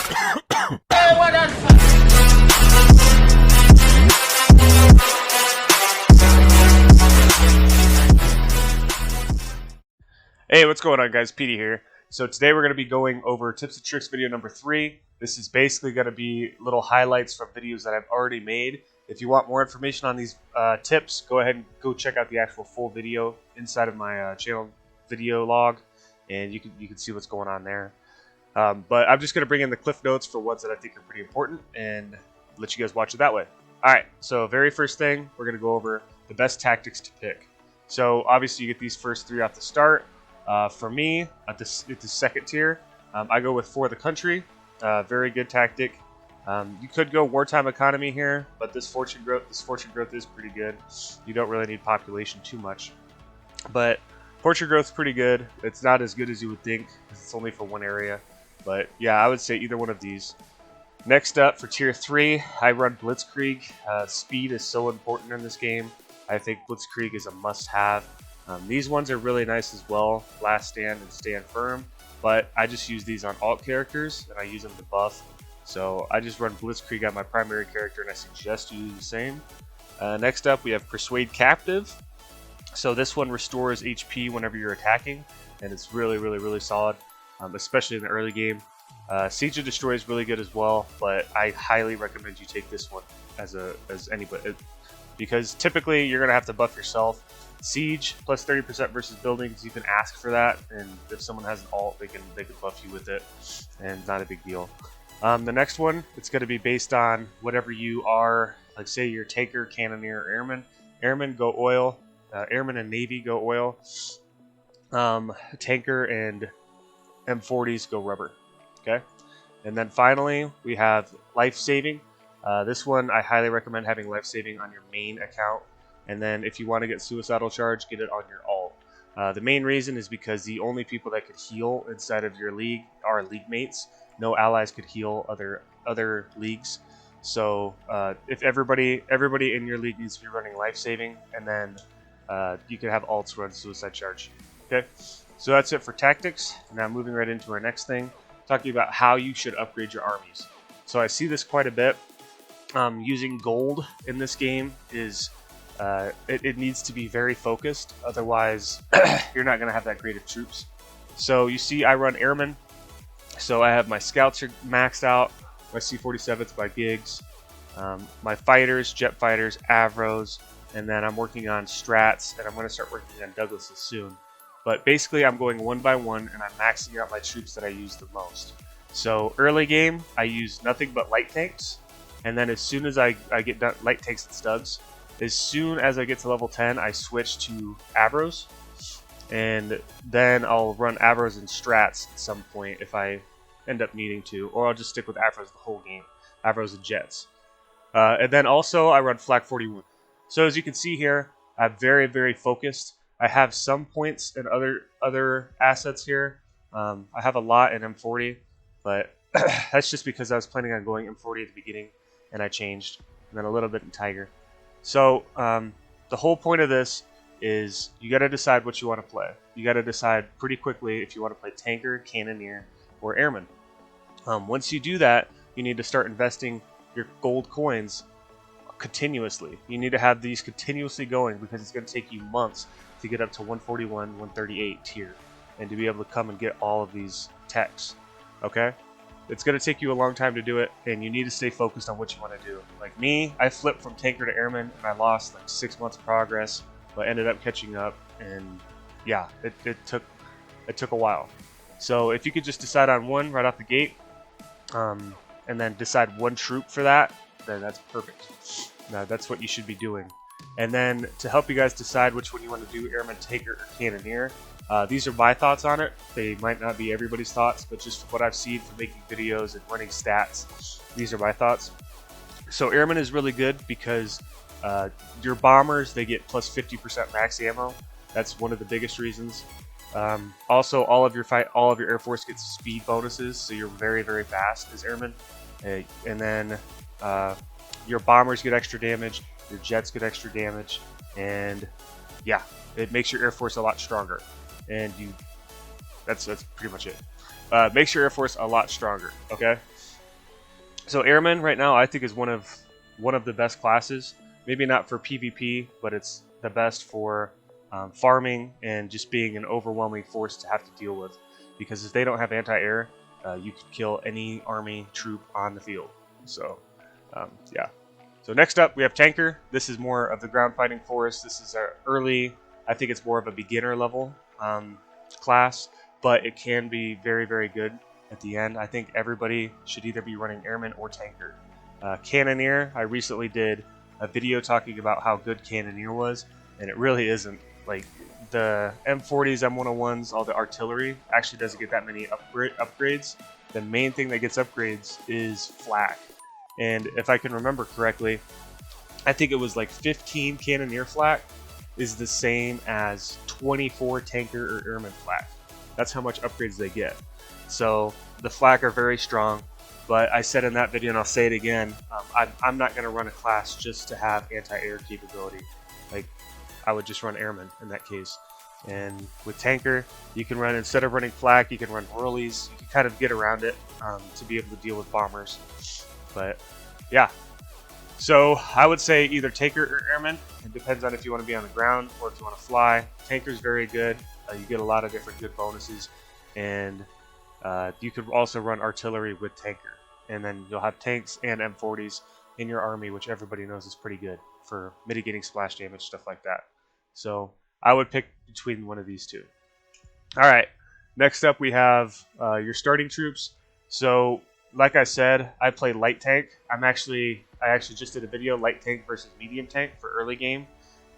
Hey, what's going on, guys? Peety here. So today we're going to be going over tips and tricks video number 3. This is basically going to be little highlights from videos that I've already made. If you want more information on these tips, go ahead and go check out the actual full video inside of my channel video log, and you can see what's going on there. But I'm just going to bring in the cliff notes for ones that I think are pretty important and let you guys watch it that way. Alright, so very first thing, we're going to go over the best tactics to pick. So obviously you get these first 3 off the start. For me, at the second tier, I go with For the Country. Very good tactic. You could go Wartime Economy here, but this fortune growth is pretty good. You don't really need population too much, but fortune growth is pretty good. It's not as good as you would think, because it's only for one area. But yeah, I would say either one of these. Next up, for tier 3, I run Blitzkrieg. Speed is so important in this game. I think Blitzkrieg is a must-have. These ones are really nice as well, Last Stand and Stand Firm, but I just use these on alt characters, and I use them to buff. So I just run Blitzkrieg on my primary character, and I suggest you do the same. Next up, we have Persuade Captive. So this one restores HP whenever you're attacking, and it's really solid, especially in the early game. Siege and Destroy is really good as well, but I highly recommend you take this one as anybody, because typically you're going to have to buff yourself. Siege plus 30% versus buildings, you can ask for that, and if someone has an alt, they can buff you with it, and not a big deal. The next one, it's going to be based on whatever you are. Like say you're Tanker, Cannoneer, or Airman. Airmen go oil. Airmen and Navy go oil. Tanker and M40s go rubber. Okay, and then finally we have life saving. This one I highly recommend having life saving on your main account. And then if you want to get Suicidal Charge, get it on your alt. The main reason is because the only people that could heal inside of your league are league mates. No allies could heal other leagues. So if everybody in your league needs to be running life saving, and then you can have alts run Suicide Charge. Okay, so that's it for tactics. Now moving right into our next thing, talking about how you should upgrade your armies. So I see this quite a bit. Using gold in this game is it needs to be very focused, otherwise you're not going to have that great of troops. So you see I run Airmen, so I have my scouts are maxed out, my C-47s by gigs, my fighters, jet fighters, Avros, and then I'm working on strats, and I'm going to start working on Douglases soon. But basically I'm going one by one, and I'm maxing out my troops that I use the most. So early game I use nothing but light tanks, and then as soon as I get done, light tanks and studs. As soon as I get to level 10, I switch to Avros, and then I'll run Avros and strats at some point if I end up needing to, or I'll just stick with Avros the whole game, Avros and jets. And then also I run Flak 41. So as you can see here, I'm very focused. I have some points in other assets here. I have a lot in M40, but that's just because I was planning on going M40 at the beginning, and I changed, and then a little bit in Tiger. So the whole point of this is you got to decide what you want to play. You got to decide pretty quickly if you want to play Tanker, Cannoneer, or Airman. Once you do that, you need to start investing your gold coins continuously. You need to have these continuously going, because it's going to take you months to get up to 141, 138 tier, and to be able to come and get all of these techs. Okay? It's going to take you a long time to do it, and you need to stay focused on what you want to do. Like me, I flipped from Tanker to Airman, and I lost like 6 months progress, but ended up catching up, and yeah, it took a while. So if you could just decide on one right off the gate, and then decide one troop for that, then that's perfect. Now that's what you should be doing. And then to help you guys decide which one you want to do, Airman, Tanker, or Cannoneer, these are my thoughts on it. They might not be everybody's thoughts, but just from what I've seen from making videos and running stats, these are my thoughts. So Airman is really good because your bombers, they get plus 50% max ammo. That's one of the biggest reasons. Also, all of your Air Force gets speed bonuses, so you're very fast as Airmen. And then your bombers get extra damage, your jets get extra damage, and yeah, it makes your Air Force a lot stronger. And that's pretty much it. Makes your Air Force a lot stronger. Okay. So Airmen right now I think is one of the best classes. Maybe not for PvP, but it's the best for farming and just being an overwhelming force to have to deal with. Because if they don't have anti-air, you could kill any army troop on the field. So yeah. So next up we have Tanker. This is more of the ground fighting force. This is our early. I think it's more of a beginner level class, but it can be very, very good at the end. I think everybody should either be running Airman or Tanker. Cannoneer, I recently did a video talking about how good Cannoneer was, and it really isn't. Like, the M40s, M101s, all the artillery actually doesn't get that many upgrades. The main thing that gets upgrades is flak. And if I can remember correctly, I think it was like 15 Cannoneer flak is the same as 24 Tanker or Airman flak. That's how much upgrades they get. So the flak are very strong, but I said in that video, and I'll say it again, I'm not going to run a class just to have anti-air capability. Like, I would just run Airman in that case. And with Tanker, you can run, instead of running flak, you can run whirlies. You can kind of get around it to be able to deal with bombers. But yeah, so I would say either Tanker or Airman. It depends on if you want to be on the ground or if you want to fly. Tanker's very good. You get a lot of different good bonuses, and you could also run artillery with Tanker, and then you'll have tanks and M40s in your army, which everybody knows is pretty good for mitigating splash damage, stuff like that. So I would pick between one of these two. All right, next up we have your starting troops. So like I said, I play light tank. I actually just did a video, light tank versus medium tank for early game,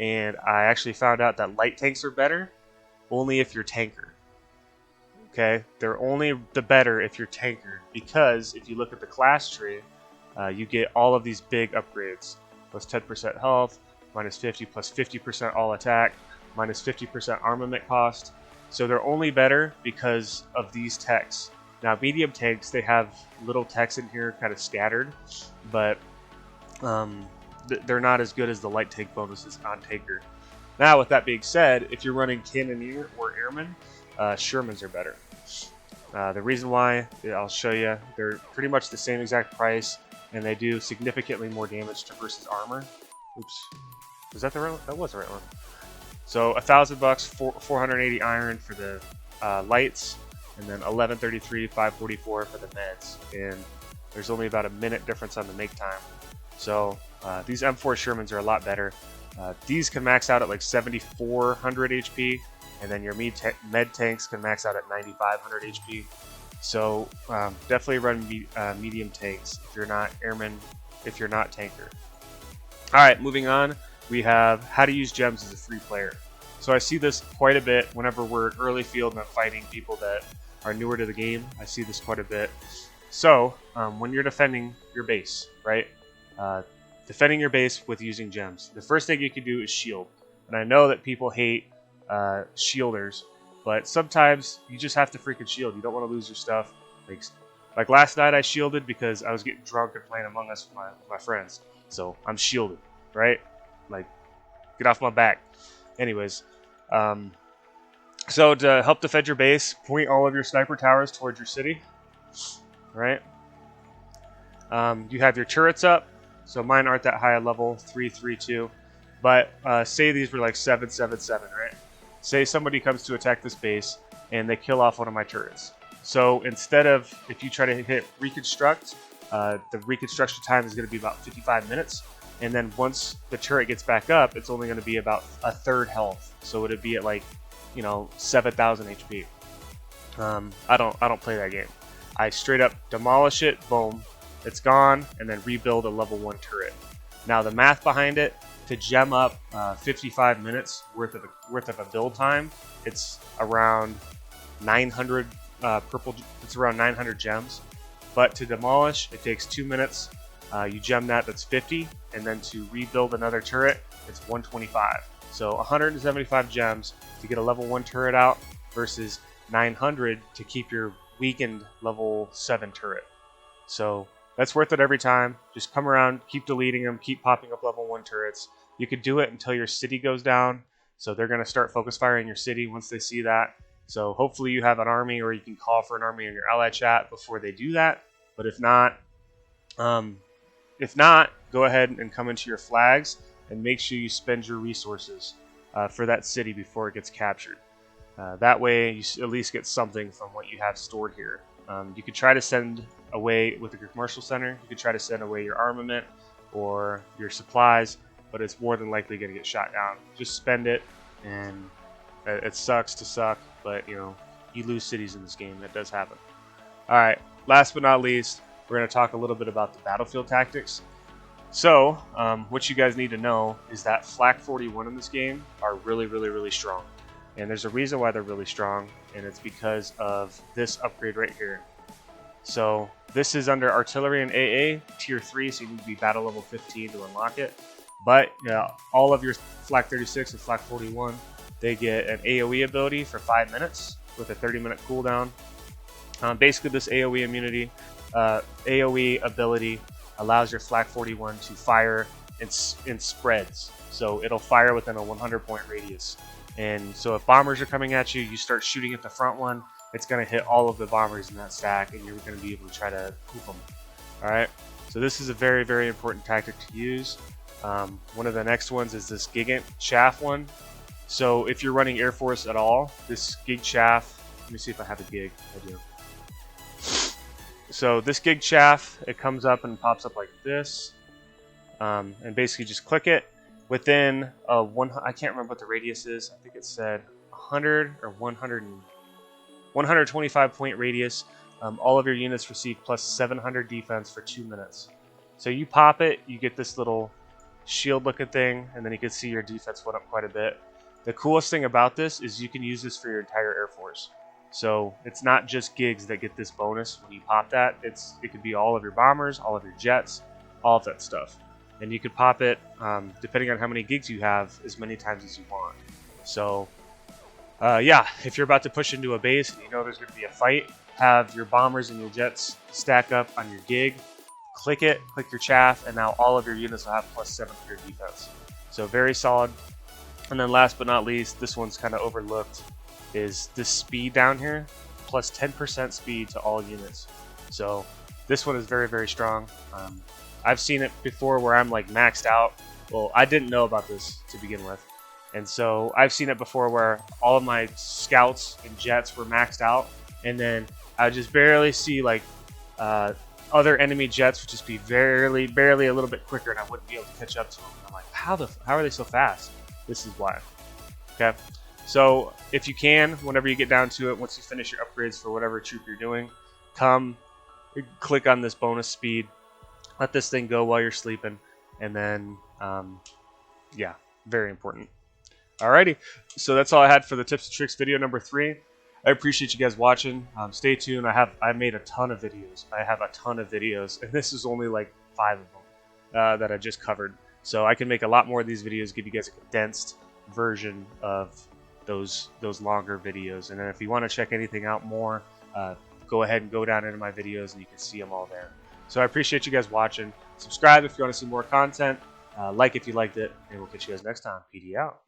and I actually found out that light tanks are better only if you're Tanker. Okay, they're only the better if you're Tanker, because if you look at the class tree, you get all of these big upgrades: plus 10% health, minus 50, plus 50% all attack, minus 50% armament cost. So they're only better because of these techs. Now, medium tanks, they have little techs in here kind of scattered, but they're not as good as the light tank bonuses on Tanker. Now, with that being said, if you're running Cannoneer or Airman, Shermans are better. The reason why, I'll show you, they're pretty much the same exact price, and they do significantly more damage to versus armor. Oops. Was that the right one? That was the right one. So, $1,000, 480 iron for the lights, and then 1133, 544 for the meds. And there's only about a minute difference on the make time. So, these M4 Shermans are a lot better. These can max out at like 7,400 HP, and then your med tanks can max out at 9,500 HP. So definitely run medium tanks if you're not Airman, if you're not Tanker. All right, moving on, we have how to use gems as a free player. So I see this quite a bit whenever we're early field and I'm fighting people that are newer to the game. I see this quite a bit. So when you're defending your base, right? Defending your base with using gems. The first thing you can do is shield. And I know that people hate shielders, but sometimes you just have to freaking shield. You don't want to lose your stuff. Like last night I shielded because I was getting drunk and playing Among Us with my friends. So I'm shielded, right? Like, get off my back. Anyways, so to help defend your base, point all of your sniper towers towards your city, right? You have your turrets up. So mine aren't that high a level, 332. But say these were like 777, right? Say somebody comes to attack this base and they kill off one of my turrets. So instead of, if you try to hit reconstruct, the reconstruction time is going to be about 55 minutes. And then once the turret gets back up, it's only going to be about a third health. So it'd be at like, 7,000 HP. I don't play that game. I straight up demolish it, boom, it's gone, and then rebuild a level 1 turret. Now the math behind it, to gem up 55 minutes worth of a build time, it's around 900 it's around 900 gems. But to demolish, it takes 2 minutes. You gem that's 50, and then to rebuild another turret, it's 125. So 175 gems to get a level 1 turret out versus 900 to keep your weakened level 7 turret. So that's worth it every time. Just come around, keep deleting them, keep popping up level 1 turrets. You could do it until your city goes down. So they're going to start focus firing your city once they see that. So hopefully you have an army, or you can call for an army in your ally chat before they do that. But if not, If not, go ahead and come into your flags and make sure you spend your resources for that city before it gets captured. That way, you at least get something from what you have stored here. You could try to send away with your commercial center. You could try to send away your armament or your supplies, but it's more than likely going to get shot down. Just spend it, and it sucks to suck, but you lose cities in this game. That does happen. All right. Last but not least, we're going to talk a little bit about the battlefield tactics. So, what you guys need to know is that Flak 41 in this game are really, really, really strong. And there's a reason why they're really strong, and it's because of this upgrade right here. So, this is under Artillery and AA, Tier 3, so you need to be battle level 15 to unlock it. But, all of your Flak 36 and Flak 41, they get an AoE ability for 5 minutes with a 30-minute cooldown. Basically, this AoE immunity, AoE ability allows your Flak 41 to fire in spreads. So it'll fire within a 100-point radius. And so if bombers are coming at you, you start shooting at the front one, it's going to hit all of the bombers in that stack, and you're going to be able to try to poop them. Alright, so this is a very, very important tactic to use. One of the next ones is this Gigant Chaff one. So if you're running Air Force at all, this Gig Chaff, let me see if I have a gig. I do. So this Gig Chaff, it comes up and pops up like this, and basically just click it. Within I can't remember what the radius is. I think it said 100 or 125 point radius. All of your units receive plus 700 defense for 2 minutes. So you pop it, you get this little shield-looking thing, and then you can see your defense went up quite a bit. The coolest thing about this is you can use this for your entire Air Force. So it's not just gigs that get this bonus when you pop that. It could be all of your bombers, all of your jets, all of that stuff. And you could pop it, depending on how many gigs you have, as many times as you want. So, yeah, if you're about to push into a base and you know there's going to be a fight, have your bombers and your jets stack up on your gig, click it, click your chaff, and now all of your units will have plus 700 defense. So very solid. And then last but not least, this one's kind of overlooked, is this speed down here, plus 10% speed to all units. So this one is very, very strong. I've seen it before where I'm like maxed out. Well, I didn't know about this to begin with. And so I've seen it before where all of my scouts and jets were maxed out, and then I just barely see like other enemy jets would just be barely a little bit quicker, and I wouldn't be able to catch up to them. And I'm like, how are they so fast? This is why. Okay. So if you can, whenever you get down to it, once you finish your upgrades for whatever troop you're doing, click on this bonus speed, let this thing go while you're sleeping, and then, yeah, very important. Alrighty, so that's all I had for the tips and tricks video number 3. I appreciate you guys watching. Stay tuned. I made a ton of videos. I have a ton of videos, and this is only like 5 of them that I just covered. So I can make a lot more of these videos, give you guys a condensed version of those longer videos. And then if you want to check anything out more, go ahead and go down into my videos, and you can see them all there. So I appreciate you guys watching. Subscribe if you want to see more content. Like if you liked it, and we'll catch you guys next time. Peety out.